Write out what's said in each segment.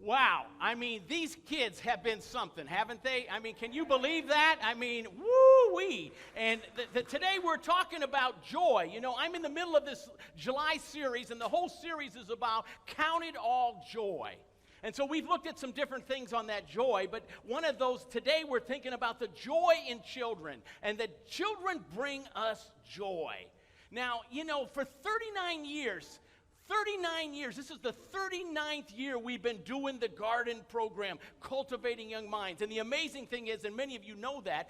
Wow. I mean, these kids have been something, haven't they? I mean, can you believe that? I mean, woo-wee. And today we're talking about joy. You know, I'm in the middle of this July series, and the whole series is about count it all joy. And so we've looked at some different things on that joy, but one of those, today we're thinking about the joy in children, and that children bring us joy. Now, you know, for 39 years, this is the 39th year we've been doing the garden program, Cultivating Young Minds. And the amazing thing is, and many of you know that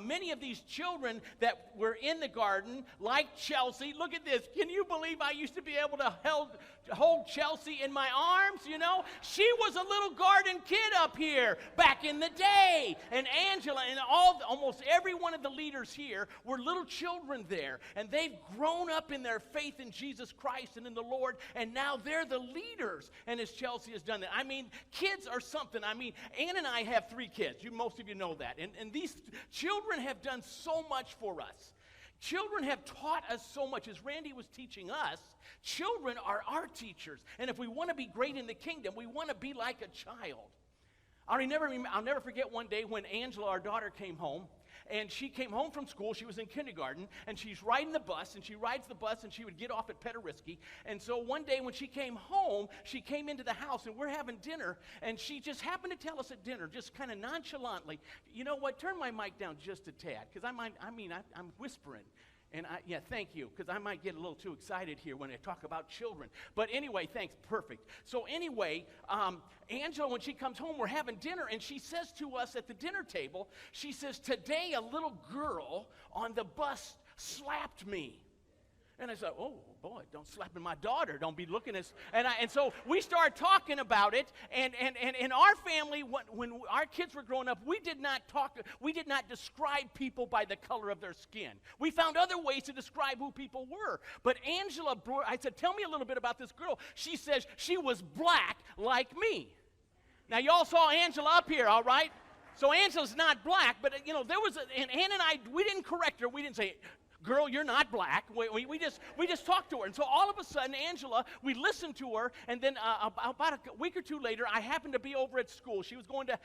many of these children that were in the garden, like Chelsea, look at this. Can you believe I used to be able to hold Chelsea in my arms, you know? She was a little garden kid up here back in the day. And Angela and almost every one of the leaders here were little children there. And they've grown up in their faith in Jesus Christ and in the Lord. And now they're the leaders. And as Chelsea has done that. I mean, kids are something. I mean, Ann and I have 3 kids. Most of you know that. And these children have done so much for us. Children have taught us so much. As Randy was teaching us, children are our teachers. And if we want to be great in the kingdom, we want to be like a child. I'll never forget one day when Angela, our daughter, came home. And she came home from school. She was in kindergarten. And she's riding the bus. And she rides the bus. And she would get off at Pederisky. And so one day when she came home, she came into the house. And we're having dinner. And she just happened to tell us at dinner, just kind of nonchalantly, you know what, turn my mic down just a tad. Because I'm whispering. And thank you, because I might get a little too excited here when I talk about children. But anyway, thanks, perfect. So anyway, Angela, when she comes home, we're having dinner, and she says to us at the dinner table, she says, today a little girl on the bus slapped me. And I said, oh, boy, don't slap my daughter. Don't be looking at... And so we started talking about it. And in our family, when our kids were growing up, we did not describe people by the color of their skin. We found other ways to describe who people were. But Angela, I said, tell me a little bit about this girl. She says she was black like me. Now, y'all saw Angela up here, all right? So Angela's not black, but, you know, and Ann and I, we didn't correct her. We didn't say, girl, you're not black. We just talked to her. And so all of a sudden, Angela, we listened to her, and then about a week or two later, I happened to be over at school. She was going to,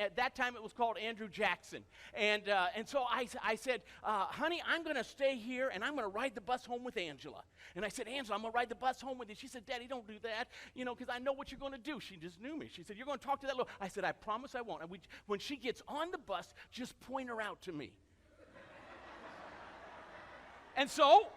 at that time it was called Andrew Jackson. And so I said, honey, I'm going to stay here, and I'm going to ride the bus home with Angela. And I said, Angela, I'm going to ride the bus home with you. She said, Daddy, don't do that, you know, because I know what you're going to do. She just knew me. She said, you're going to talk to that little... I said, I promise I won't. And when she gets on the bus, just point her out to me. And so,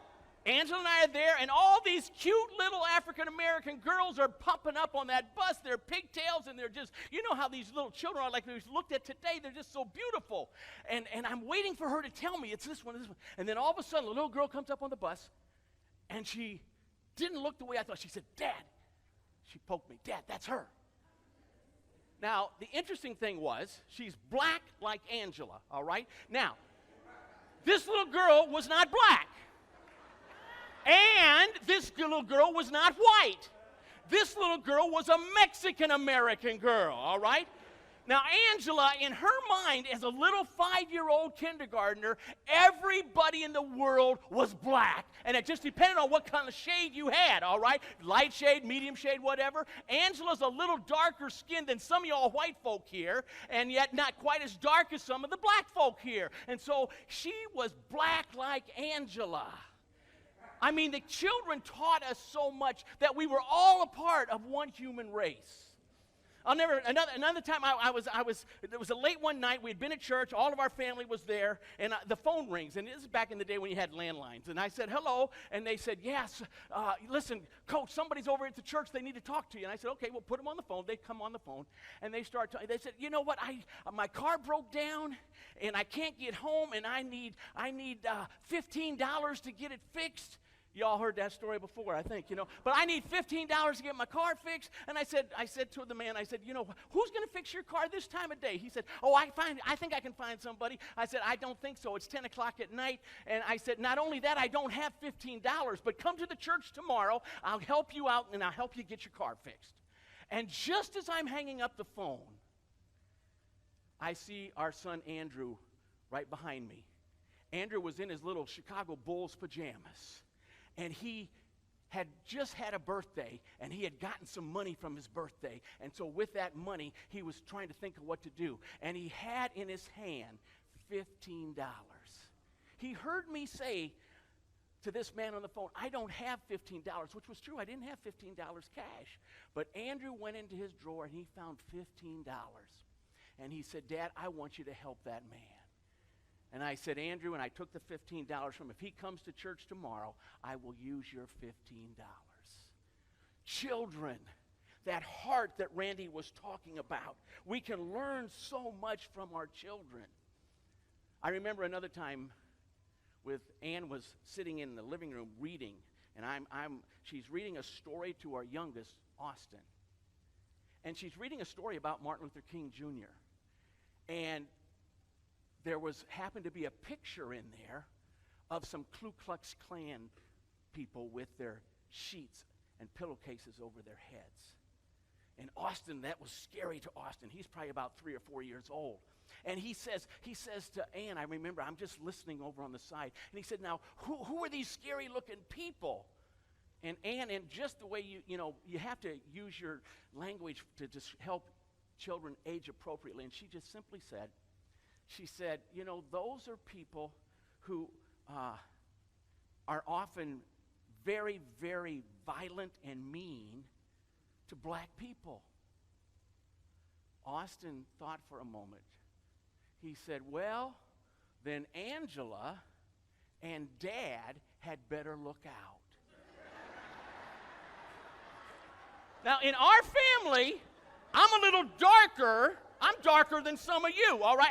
Angela and I are there, and all these cute little African-American girls are pumping up on that bus. They're pigtails, and they're just, you know how these little children are, like we looked at today. They're just so beautiful. And I'm waiting for her to tell me, it's this one, this one. And then all of a sudden, a little girl comes up on the bus, and she didn't look the way I thought. She said, Dad. She poked me. Dad, that's her. Now, the interesting thing was, she's black like Angela, all right? Now, this little girl was not black. And this little girl was not white. This little girl was a Mexican-American girl, all right? Now, Angela, in her mind, as a little 5-year-old kindergartner, everybody in the world was black. And it just depended on what kind of shade you had, all right? Light shade, medium shade, whatever. Angela's a little darker skinned than some of y'all white folk here, and yet not quite as dark as some of the black folk here. And so she was black like Angela. I mean, the children taught us so much that we were all a part of one human race. Another time it was a late one night, we had been at church, all of our family was there, and the phone rings, and this is back in the day when you had landlines, and I said, hello, and they said, yes, listen, Coach, somebody's over at the church, they need to talk to you, and I said, okay, well, put them on the phone. They come on the phone, and they start talking. They said, you know what, my car broke down, and I can't get home, and I need $15 to get it fixed. Y'all heard that story before, I think, you know. But I need $15 to get my car fixed. And I said to the man, I said, you know, who's going to fix your car this time of day? He said, oh, I think I can find somebody. I said, I don't think so. It's 10 o'clock at night. And I said, not only that, I don't have $15, but come to the church tomorrow. I'll help you out, and I'll help you get your car fixed. And just as I'm hanging up the phone, I see our son Andrew right behind me. Andrew was in his little Chicago Bulls pajamas. And he had just had a birthday, and he had gotten some money from his birthday. And so with that money, he was trying to think of what to do. And he had in his hand $15. He heard me say to this man on the phone, I don't have $15, which was true. I didn't have $15 cash. But Andrew went into his drawer, and he found $15. And he said, Dad, I want you to help that man. And I said, Andrew, and I took the $15 from him. If he comes to church tomorrow, I will use your $15. Children, that heart that Randy was talking about, we can learn so much from our children. I remember another time with Ann was sitting in the living room reading, and she's reading a story to our youngest, Austin. And she's reading a story about Martin Luther King Jr. And there happened to be a picture in there of some Ku Klux Klan people with their sheets and pillowcases over their heads. And Austin, that was scary to Austin. He's probably about 3 or 4 years old. And he says to Ann, I remember, I'm just listening over on the side, and he said, now, who are these scary-looking people? And Ann, and just the way you have to use your language to just help children age appropriately, and she just simply said, those are people who are often very, very violent and mean to black people. Austin thought for a moment. He said, well, then Angela and Dad had better look out. Now, in our family, I'm a little darker. I'm darker than some of you, all right?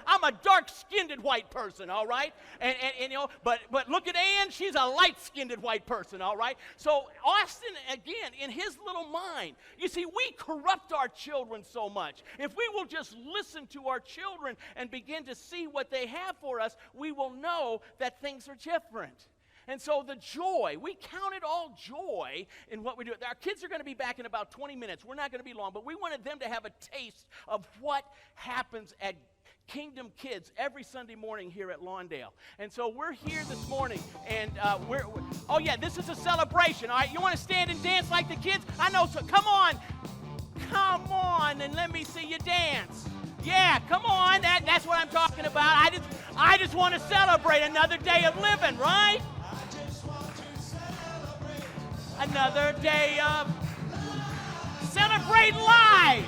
I'm a dark-skinned white person, all right? And but look at Ann, she's a light-skinned white person, all right? So Austin, again, in his little mind, you see, we corrupt our children so much. If we will just listen to our children and begin to see what they have for us, we will know that things are different. And so the joy, we count it all joy in what we do. Our kids are going to be back in about 20 minutes. We're not going to be long, but we wanted them to have a taste of what happens at Kingdom Kids every Sunday morning here at Lawndale. And so we're here this morning, and oh yeah, this is a celebration, all right? You want to stand and dance like the kids? I know, so come on, and let me see you dance. Yeah, come on, that's what I'm talking about. I just want to celebrate another day of living, right? Another day of celebrate life.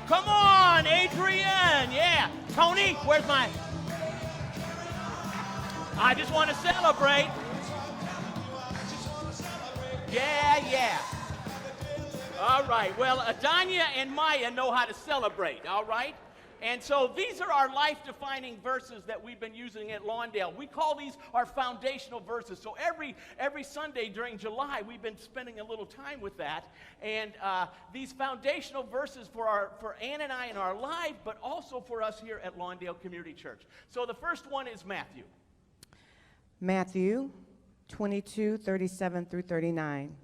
Come on, Adrian. Yeah. Tony, where's my? I just want to celebrate. Yeah. All right. Well, Adanya and Maya know how to celebrate, all right? And so these are our life-defining verses that we've been using at Lawndale. We call these our foundational verses. So every Sunday during July, we've been spending a little time with that. And these foundational verses for Ann and I in our life, but also for us here at Lawndale Community Church. So the first one is Matthew. Matthew 22:37 through 39.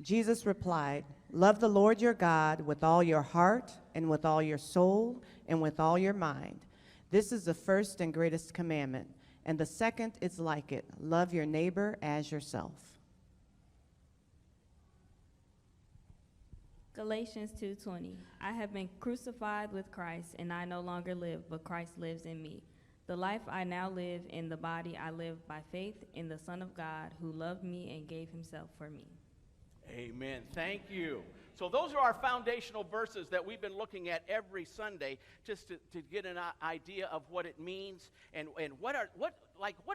Jesus replied, "Love the Lord your God with all your heart and with all your soul and with all your mind. This is the first and greatest commandment. And the second is like it. Love your neighbor as yourself." Galatians 2:20. I have been crucified with Christ, and I no longer live, but Christ lives in me. The life I now live in the body I live by faith in the Son of God who loved me and gave himself for me. Amen. Thank you. So those are our foundational verses that we've been looking at every Sunday, just to get an idea of what it means and what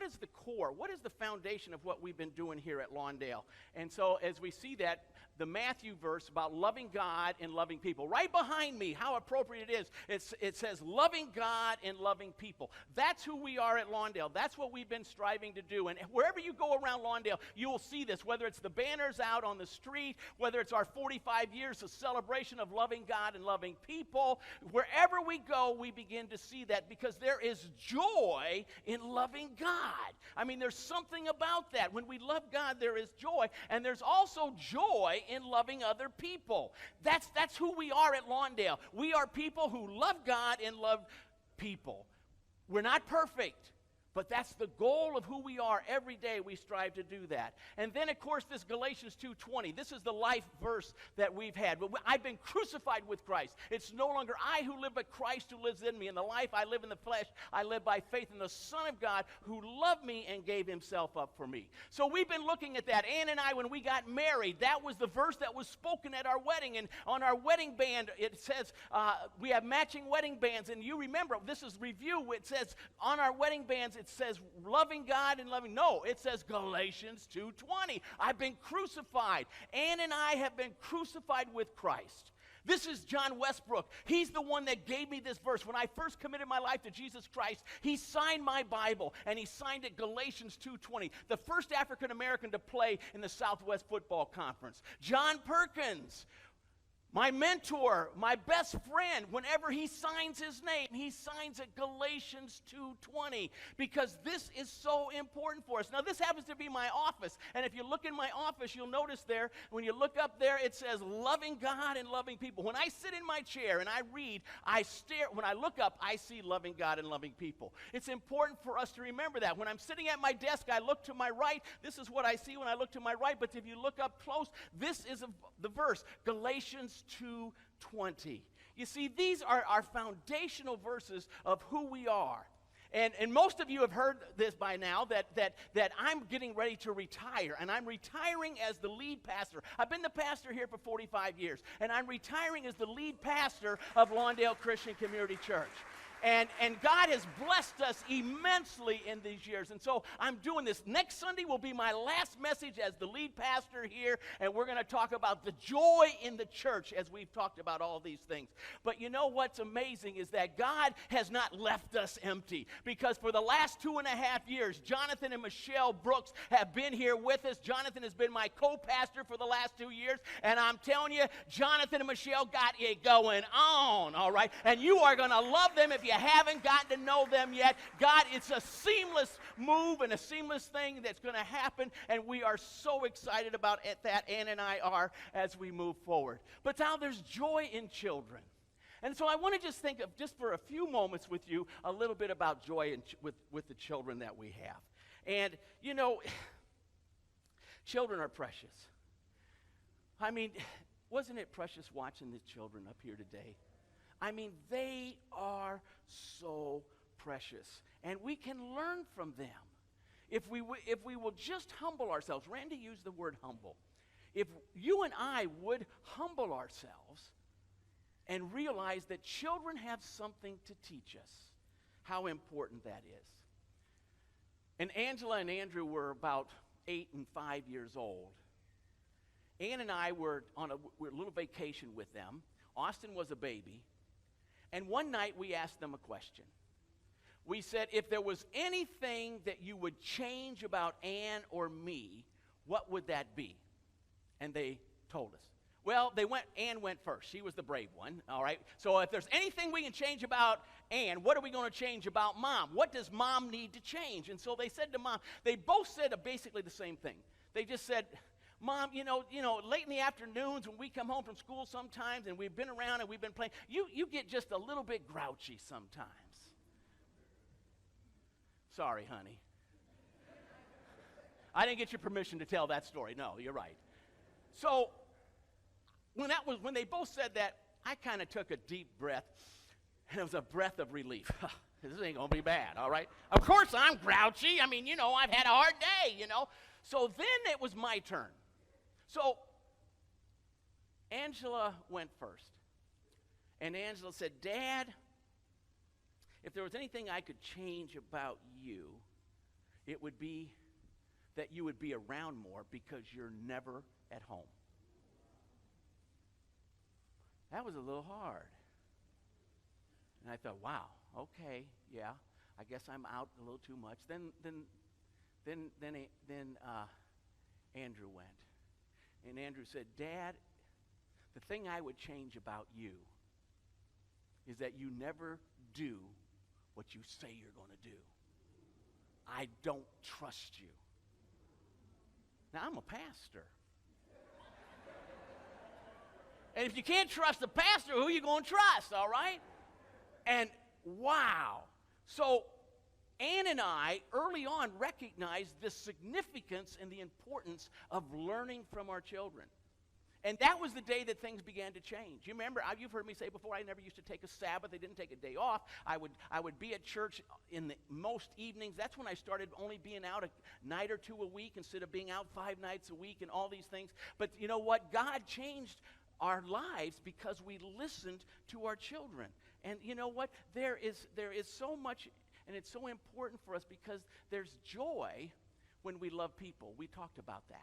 is the core, what is the foundation of what we've been doing here at Lawndale. And so as we see that, the Matthew verse about loving God and loving people. Right behind me, how appropriate it is, it says loving God and loving people. That's who we are at Lawndale. That's what we've been striving to do. And wherever you go around Lawndale, you will see this, whether it's the banners out on the street, whether it's our 45 years of celebration of loving God and loving people. Wherever we go, we begin to see that because there is joy in loving God. I mean, there's something about that. When we love God, there is joy. And there's also joy in loving other people. That's who we are at Lawndale. We are people who love God and love people. We're not perfect. But that's the goal of who we are. Every day we strive to do that. And then, of course, this Galatians 2:20. This is the life verse that we've had. I've been crucified with Christ. It's no longer I who live, but Christ who lives in me. In the life I live in the flesh, I live by faith in the Son of God who loved me and gave himself up for me. So we've been looking at that. Ann and I, when we got married, that was the verse that was spoken at our wedding. And on our wedding band, it says, we have matching wedding bands. And you remember, this is review. It says on our wedding bands, it says loving God and loving. No, it says Galatians 2:20. I've been crucified. Ann and I have been crucified with Christ. This is John Westbrook. He's the one that gave me this verse. When I first committed my life to Jesus Christ, he signed my Bible, and he signed it Galatians 2:20, the first African American to play in the Southwest Football Conference. John Perkins, my mentor, my best friend, whenever he signs his name, he signs it Galatians 2:20, because this is so important for us. Now, this happens to be my office, and if you look in my office, you'll notice there, when you look up there, it says loving God and loving people. When I sit in my chair and I read, I stare. When I look up, I see loving God and loving people. It's important for us to remember that. When I'm sitting at my desk, I look to my right. This is what I see when I look to my right, but if you look up close, this is the verse, Galatians 2:20. You see, these are our foundational verses of who we are. And most of you have heard this by now, that I'm getting ready to retire, and I'm retiring as the lead pastor. I've been the pastor here for 45 years, and I'm retiring as the lead pastor of Lawndale Christian Community Church. And God has blessed us immensely in these years. And so I'm doing this. Next Sunday will be my last message as the lead pastor here, and we're going to talk about the joy in the church as we've talked about all these things. But you know what's amazing is that God has not left us empty, because for the last 2.5 years, Jonathan and Michelle Brooks have been here with us. Jonathan has been my co-pastor for the last 2 years, and I'm telling you, Jonathan and Michelle got it going on, all right? And you are going to love them if you haven't gotten to know them yet. God, it's a seamless move and a seamless thing that's going to happen, and we are so excited about it, that Ann and I are, as we move forward. But now there's joy in children. And so I want to just think of, just for a few moments with you, a little bit about joy with the children that we have. And, you know, children are precious. I mean, wasn't it precious watching the children up here today? I mean, they are so precious, and we can learn from them if we will just humble ourselves. Randy used the word humble. If you and I would humble ourselves and realize that children have something to teach us, how important that is. And Angela and Andrew were about 8 and 5 years old. Ann and I were on a little vacation with them. Austin was a baby. And one night we asked them a question. We said, if there was anything that you would change about Ann or me, what would that be? And they told us. Well, Ann went first. She was the brave one, all right? So if there's anything we can change about Ann, what are we going to change about Mom? What does Mom need to change? And so they said to Mom, they both said basically the same thing. They just said, Mom, you know, late in the afternoons when we come home from school sometimes and we've been around and we've been playing, you get just a little bit grouchy sometimes. Sorry, honey. I didn't get your permission to tell that story. No, you're right. So when they both said that, I kind of took a deep breath, and it was a breath of relief. This ain't going to be bad, all right? Of course I'm grouchy. I mean, I've had a hard day, So then it was my turn. So Angela went first. And Angela said, Dad, if there was anything I could change about you, it would be that you would be around more because you're never at home. That was a little hard. And I thought, wow, okay, yeah, I guess I'm out a little too much. Then Andrew went. And Andrew said, Dad, the thing I would change about you is that you never do what you say you're going to do. I don't trust you. Now, I'm a pastor. And if you can't trust the pastor, who are you going to trust, all right? And wow. So Ann and I, early on, recognized the significance and the importance of learning from our children. And that was the day that things began to change. You remember, you've heard me say before, I never used to take a Sabbath. I didn't take a day off. I would be at church in most evenings. That's when I started only being out a night or two a week instead of being out 5 nights a week and all these things. But you know what? God changed our lives because we listened to our children. And you know what? There is so much, and it's so important for us because there's joy when we love people. We talked about that.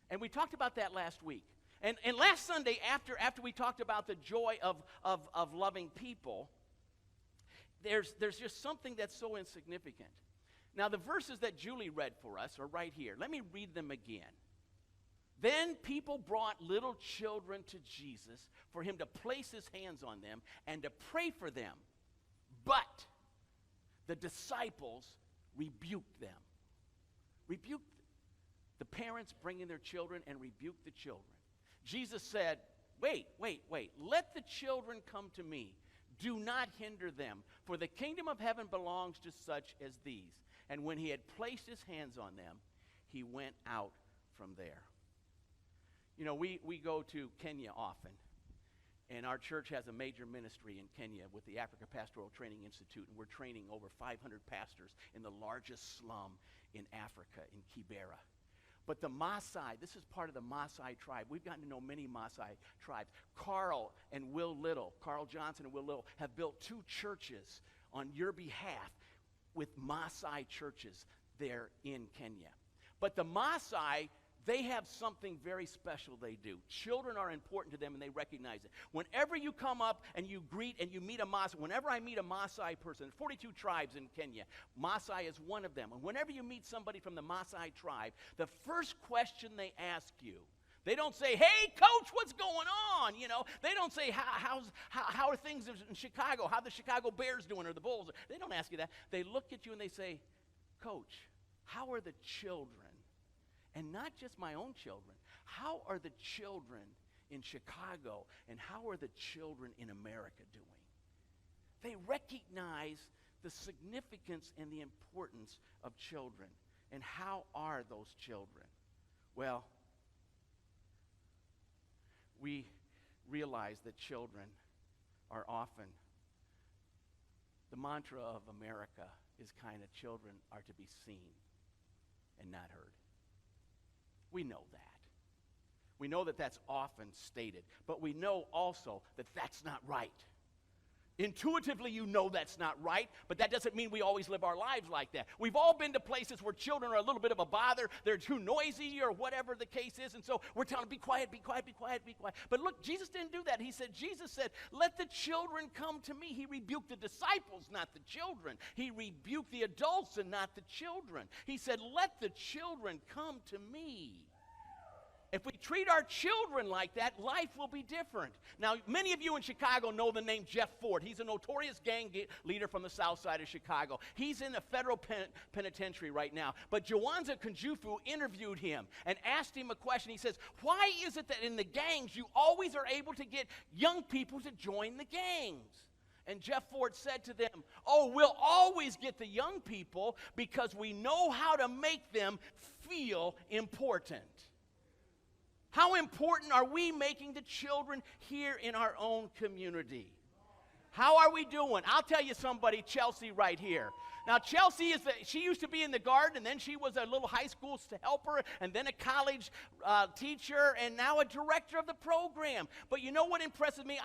And we talked about that last week. And last Sunday, after we talked about the joy of loving people, there's just something that's so insignificant. Now, the verses that Julie read for us are right here. Let me read them again. Then people brought little children to Jesus for him to place his hands on them and to pray for them. But the disciples rebuked them. Rebuked the parents bring in their children and rebuke the children. Jesus said, wait. Let the children come to me. Do not hinder them, for the kingdom of heaven belongs to such as these. And when he had placed his hands on them, he went out from there. You know, we go to Kenya often, and our church has a major ministry in Kenya with the Africa Pastoral Training Institute, and we're training over 500 pastors in the largest slum in Africa, in Kibera. But the Maasai, this is part of the Maasai tribe. We've gotten to know many Maasai tribes. Carl Johnson and Will Little have built 2 churches on your behalf with Maasai churches there in Kenya. But the Maasai, they have something very special they do. Children are important to them, and they recognize it. Whenever you come up and you greet and you meet a Maasai, whenever I meet a Maasai person, there's 42 tribes in Kenya. Maasai is one of them. And whenever you meet somebody from the Maasai tribe, the first question they ask you, they don't say, hey, coach, what's going on? You know, they don't say, how are things in Chicago? How are the Chicago Bears doing or the Bulls? They don't ask you that. They look at you and they say, coach, how are the children? And not just my own children. How are the children in Chicago and how are the children in America doing? They recognize the significance and the importance of children. And how are those children? Well, we realize that children are often, the mantra of America is kind of children are to be seen and not heard. We know that. We know that that's often stated, but we know also that that's not right. Intuitively, you know that's not right, but that doesn't mean we always live our lives like that. We've all been to places where children are a little bit of a bother, they're too noisy or whatever the case is, and so we're telling them, be quiet, be quiet, be quiet, be quiet. But look, Jesus didn't do that. Jesus said, let the children come to me. He rebuked the disciples, not the children. He rebuked the adults and not the children. He said, let the children come to me. If we treat our children like that, life will be different. Now, many of you in Chicago know the name Jeff Ford. He's a notorious gang leader from the south side of Chicago. He's in a federal penitentiary right now. But Jawanza Kunjufu interviewed him and asked him a question. He says, why is it that in the gangs you always are able to get young people to join the gangs? And Jeff Ford said to them, we'll always get the young people because we know how to make them feel important. How important are we making the children here in our own community? How are we doing? I'll tell you somebody, Chelsea right here. Now, Chelsea she used to be in the garden, and then she was a little high school helper, and then a college teacher, and now a director of the program. But you know what impresses me?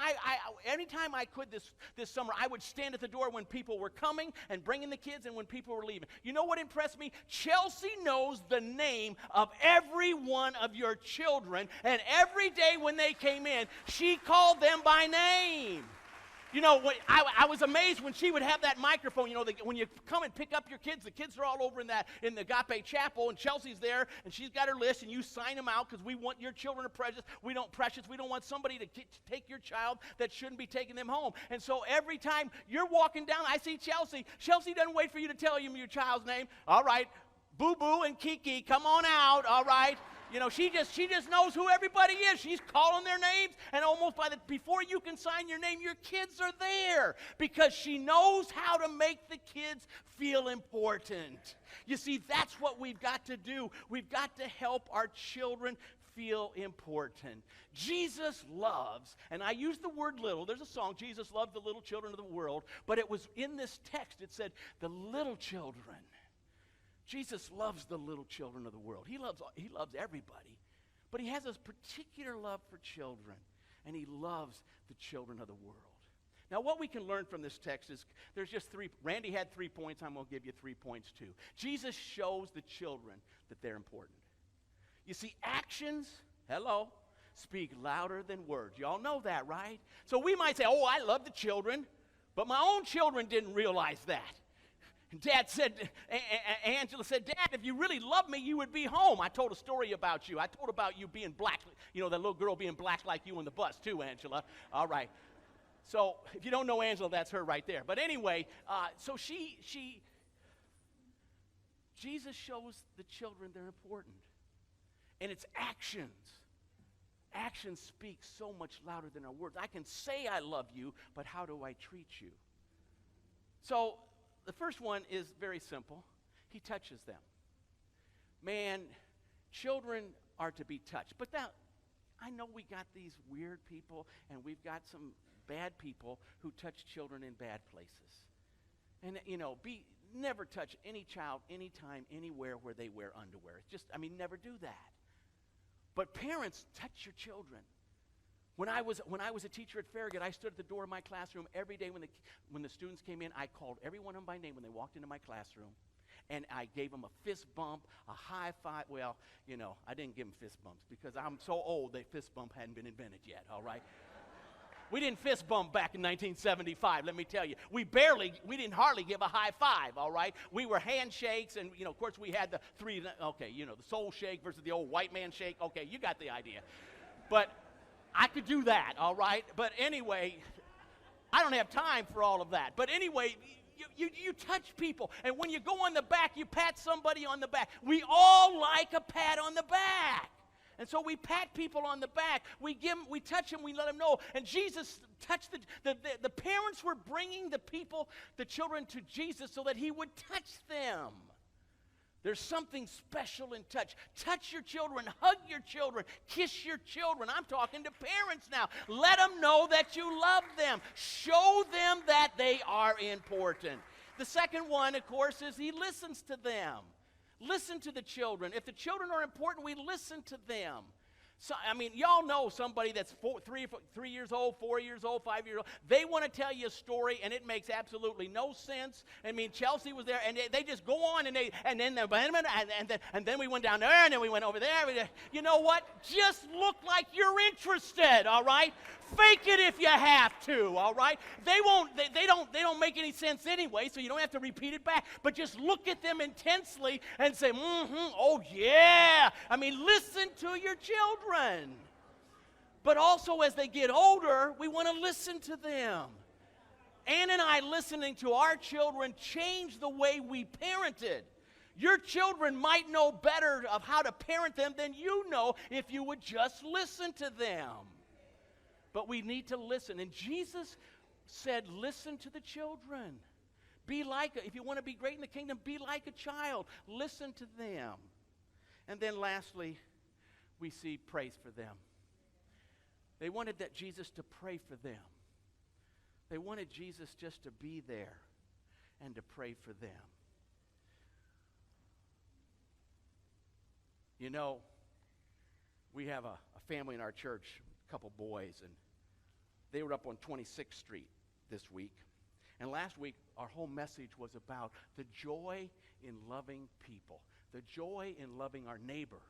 Anytime I could this summer, I would stand at the door when people were coming and bringing the kids and when people were leaving. You know what impressed me? Chelsea knows the name of every one of your children, and every day when they came in, she called them by name. You know, I was amazed when she would have that microphone. You know, when you come and pick up your kids, the kids are all over in the Agape Chapel, and Chelsea's there, and she's got her list, and you sign them out because we want your children are precious. We don't want somebody to take your child that shouldn't be taking them home. And so every time you're walking down, I see Chelsea. Chelsea doesn't wait for you to tell him your child's name. All right, Boo Boo and Kiki, come on out. All right. You know, she just knows who everybody is. She's calling their names, and almost before you can sign your name, your kids are there because she knows how to make the kids feel important. You see, that's what we've got to do. We've got to help our children feel important. Jesus loves, and I use the word little. There's a song, Jesus loves the little children of the world, but it was in this text, it said, the little children. Jesus loves the little children of the world. He loves everybody, but he has a particular love for children, and he loves the children of the world. Now, what we can learn from this text is there's just three. Randy had 3 points. I'm going to give you 3 points too. Jesus shows the children that they're important. You see, actions, speak louder than words. Y'all know that, right? So we might say, oh, I love the children, but my own children didn't realize that. Dad said, Angela said, Dad, if you really loved me, you would be home. I told a story about you. I told about you being black, you know, that little girl being black like you on the bus too, Angela. All right. So if you don't know Angela, that's her right there. But anyway, so Jesus shows the children they're important. And it's actions. Actions speak so much louder than our words. I can say I love you, but how do I treat you? So the first one is very simple. He touches them. Man, children are to be touched. But now, I know we got these weird people, and we've got some bad people who touch children in bad places. And, you know, never touch any child, anytime, anywhere where they wear underwear. It's just, never do that. But parents, touch your children. When I was a teacher at Farragut, I stood at the door of my classroom every day when the students came in. I called every one of them by name when they walked into my classroom, and I gave them a fist bump, a high five. Well, you know, I didn't give them fist bumps because I'm so old that fist bump hadn't been invented yet, all right? We didn't fist bump back in 1975, let me tell you. We didn't hardly give a high five, all right? We were handshakes, and, you know, of course, we had the soul shake versus the old white man shake. Okay, you got the idea. But I could do that, all right? But anyway, I don't have time for all of that. But anyway, you touch people, and when you go on the back, you pat somebody on the back. We all like a pat on the back. And so we pat people on the back. We touch them, we let them know. And Jesus touched the parents were bringing the children to Jesus so that he would touch them. There's something special in touch. Touch your children, hug your children, kiss your children. I'm talking to parents now. Let them know that you love them. Show them that they are important. The second one, of course, is he listens to them. Listen to the children. If the children are important, we listen to them. So, y'all know somebody that's 3 years old, 4 years old, 5 years old. They want to tell you a story, and it makes absolutely no sense. Chelsea was there, and they just go on, and then we went down there, and then we went over there. You know what? Just look like you're interested, all right? Fake it if you have to, all right? They don't make any sense anyway, so you don't have to repeat it back. But just look at them intensely and say, oh yeah. Listen to your children. But also as they get older, we want to listen to them. Ann and I listening to our children changed the way we parented. Your children might know better of how to parent them than you know if you would just listen to them. But we need to listen. And Jesus said, listen to the children. If you want to be great in the kingdom, be like a child. Listen to them. And then lastly, we see praise for them. They wanted Jesus to pray for them. They wanted Jesus just to be there and to pray for them. You know, we have a family in our church, a couple boys, and they were up on 26th Street this week. And last week, our whole message was about the joy in loving people, the joy in loving our neighbor.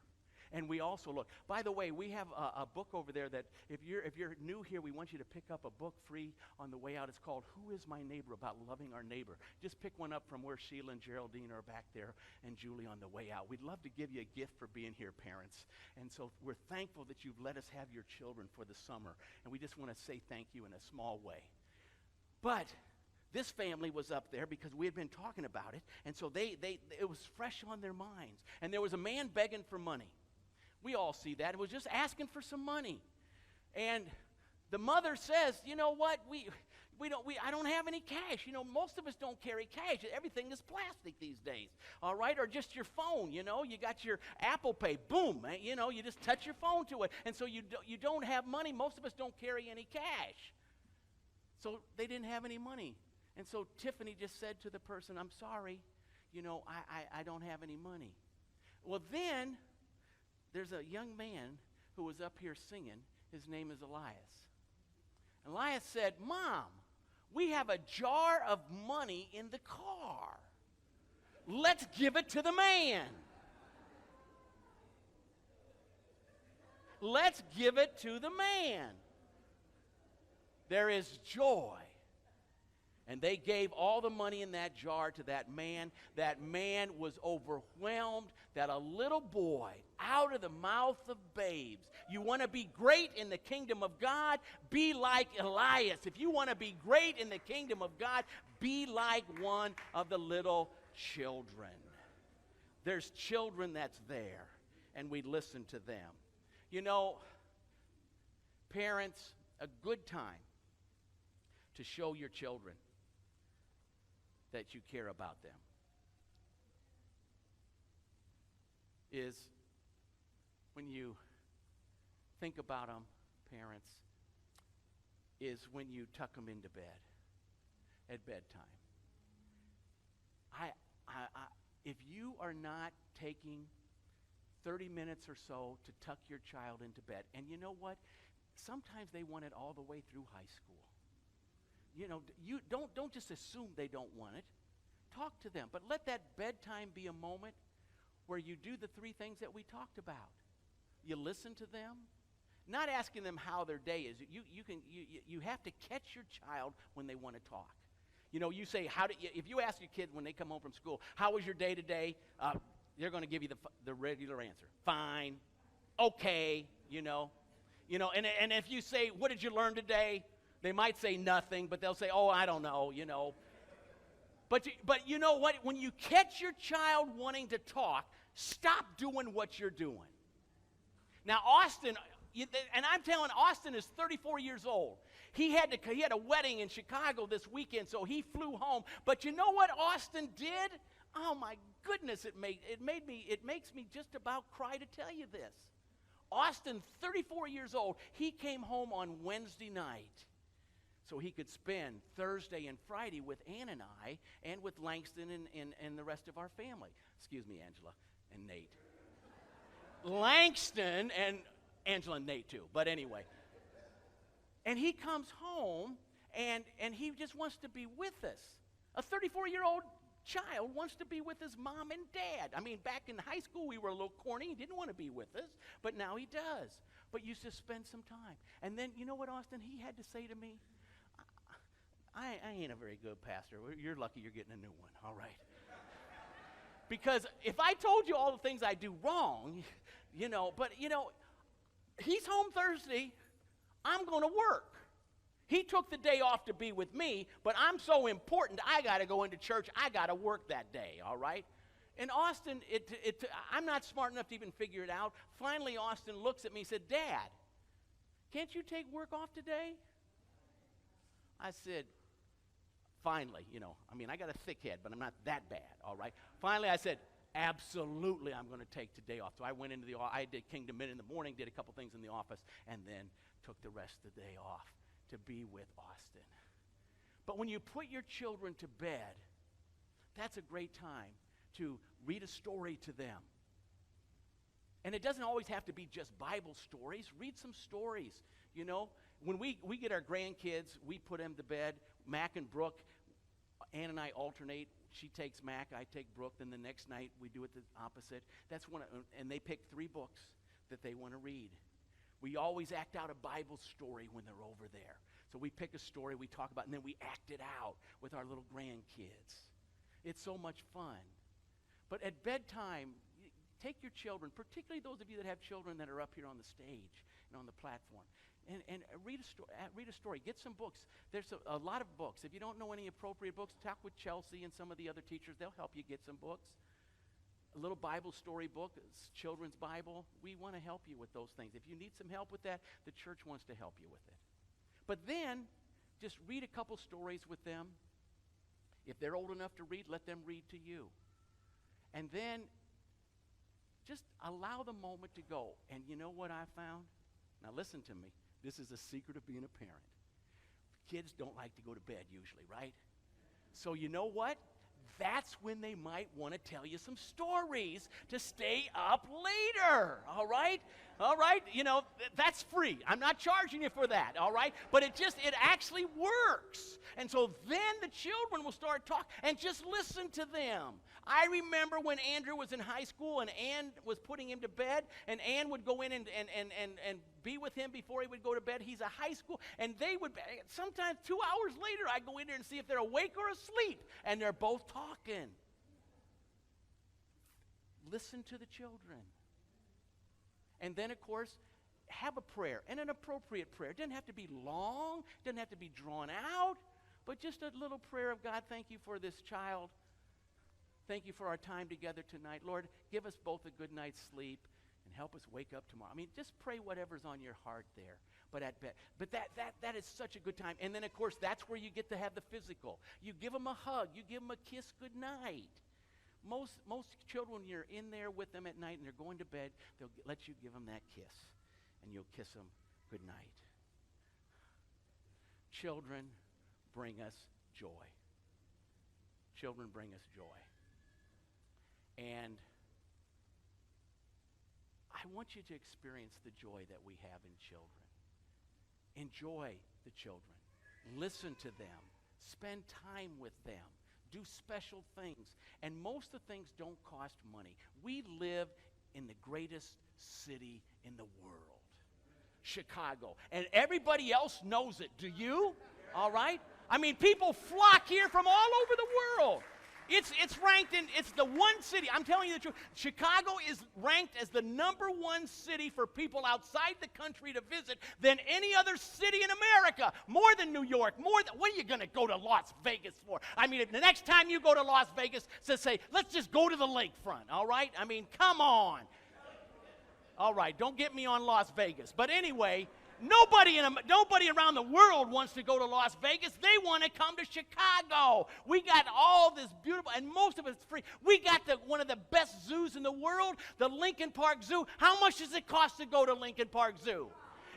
And we also look. By the way, we have a book over there that if you're new here, we want you to pick up a book free on the way out. It's called Who is My Neighbor? About loving our neighbor. Just pick one up from where Sheila and Geraldine are back there and Julie on the way out. We'd love to give you a gift for being here, parents. And so we're thankful that you've let us have your children for the summer. And we just want to say thank you in a small way. But this family was up there because we had been talking about it. And so it was fresh on their minds. And there was a man begging for money. We all see that. It was just asking for some money. And the mother says, you know what, I don't have any cash. You know, most of us don't carry cash. Everything is plastic these days, all right? Or just your phone, you know. You got your Apple Pay, boom, you know, you just touch your phone to it. And so you don't have money. Most of us don't carry any cash. So they didn't have any money. And so Tiffany just said to the person, I'm sorry, you know, I don't have any money. Well, then there's a young man who was up here singing. His name is Elias. Elias said, Mom, we have a jar of money in the car. Let's give it to the man. Let's give it to the man. There is joy. And they gave all the money in that jar to that man. That man was overwhelmed that a little boy out of the mouth of babes. You want to be great in the kingdom of God? Be like Elias. If you want to be great in the kingdom of God, be like one of the little children. There's children that's there, and we listen to them. You know, parents, a good time to show your children that you care about them is when you think about them, parents, is when you tuck them into bed at bedtime. If you are not taking 30 minutes or so to tuck your child into bed, and you know what? Sometimes they want it all the way through high school. You know, you don't just assume they don't want it. Talk to them, but let that bedtime be a moment where you do the three things that we talked about. You listen to them, not asking them how their day is. You have to catch your child when they want to talk. You know, you say, if you ask your kids when they come home from school, how was your day today? They're going to give you the regular answer. Fine, okay, you know. And if you say, what did you learn today? They might say nothing, but they'll say, oh, I don't know, you know. But you know what? When you catch your child wanting to talk, stop doing what you're doing. Now, Austin, and I'm telling, Austin is 34 years old. He had a wedding in Chicago this weekend, so he flew home. But you know what Austin did? Oh my goodness, it makes me just about cry to tell you this. Austin, 34 years old, he came home on Wednesday night so he could spend Thursday and Friday with Ann and I and with Langston and the rest of our family. Excuse me, Angela and Nate. Langston and Angela and Nate too, but anyway. And he comes home and he just wants to be with us. A 34-year-old child wants to be with his mom and dad. I mean, back in high school, we were a little corny. He didn't want to be with us, but now he does. But you just spend some time. And then, you know what, Austin? He had to say to me, I ain't a very good pastor. You're lucky you're getting a new one, all right? Because if I told you all the things I do wrong, you know, but, you know, he's home Thursday. I'm going to work. He took the day off to be with me, but I'm so important, I got to go into church. I got to work that day, all right? And Austin, I'm not smart enough to even figure it out. Finally, Austin looks at me and said, Dad, can't you take work off today? I said, finally, you know, I mean, I got a thick head, but I'm not that bad, all right? Finally, I said, absolutely, I'm going to take today off. So I went into I did Kingdom Inn in the morning, did a couple things in the office, and then took the rest of the day off to be with Austin. But when you put your children to bed, that's a great time to read a story to them. And it doesn't always have to be just Bible stories. Read some stories, you know. When we get our grandkids, we put them to bed. Mac and Brooke, Ann and I alternate. She takes Mac, I take Brooke. Then the next night we do it the opposite. And they pick 3 books that they want to read. We always act out a Bible story when they're over there. So we pick a story, we talk about it, and then we act it out with our little grandkids. It's so much fun. But at bedtime, take your children, particularly those of you that have children that are up here on the stage and on the platform, and read a story. Get some books. There's a lot of books. If you don't know any appropriate books, talk with Chelsea and some of the other teachers. They'll help you get some books. a little Bible story book, it's children's Bible. We want to help you with those things. If you need some help with that, the church wants to help you with it. But then, just read a couple stories with them. If they're old enough to read, let them read to you. And then, just allow the moment to go. And you know what I found? Now listen to me. This is a secret of being a parent. Kids don't like to go to bed usually, right? So you know what? That's when they might want to tell you some stories to stay up later, all right? All right? You know, that's free. I'm not charging you for that, all right? But it actually works. And so then the children will start talking, and just listen to them. I remember when Andrew was in high school and Ann was putting him to bed, and Ann would go in and be with him before he would go to bed. He's a high school, and they would, sometimes 2 hours later, I go in there and see if they're awake or asleep, and they're both talking. Listen to the children. And then, of course, have a prayer, and an appropriate prayer. It doesn't have to be long, it doesn't have to be drawn out, but just a little prayer of, God, thank you for this child. Thank you for our time together tonight. Lord, give us both a good night's sleep and help us wake up tomorrow. I mean, just pray whatever's on your heart there. But that is such a good time. And then, of course, that's where you get to have the physical. You give them a hug. You give them a kiss good night. Most children, when you're in there with them at night and they're going to bed, they'll let you give them that kiss. And you'll kiss them good night. Children bring us joy. Children bring us joy. And I want you to experience the joy that we have in children. Enjoy the children. Listen to them. Spend time with them. Do special things. And most of the things don't cost money. We live in the greatest city in the world, Chicago. And everybody else knows it. Do you? All right? I mean, people flock here from all over the world. It's ranked it's the one city, I'm telling you the truth, Chicago is ranked as the #1 city for people outside the country to visit than any other city in America. More than New York, what are you going to go to Las Vegas for? I mean, if the next time you go to Las Vegas, say, let's just go to the lakefront, all right? I mean, come on. All right, don't get me on Las Vegas. But anyway, nobody around the world wants to go to Las Vegas. They want to come to Chicago. We got all this beautiful, and most of it's free. We got one of the best zoos in the world, the Lincoln Park Zoo. How much does it cost to go to Lincoln Park Zoo?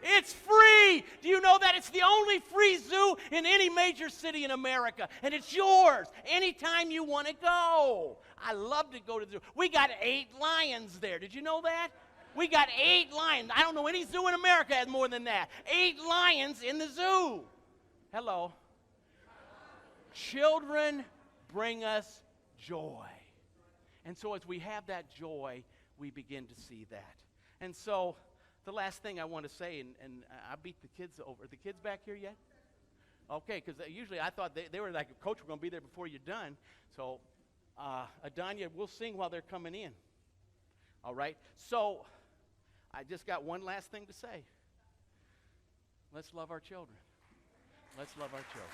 It's free. Do you know that it's the only free zoo in any major city in America? And it's yours anytime you want to go. I love to go to the zoo. We got 8 lions there. Did you know that? We got 8 lions. I don't know any zoo in America has more than that. 8 lions in the zoo. Hello. Children bring us joy. And so as we have that joy, we begin to see that. And so the last thing I want to say, and I beat the kids over. Are the kids back here yet? Okay, because usually I thought they were like, Coach, we're going to be there before you're done. So, Adanya, we'll sing while they're coming in. All right? So, I just got one last thing to say. Let's love our children. Let's love our children.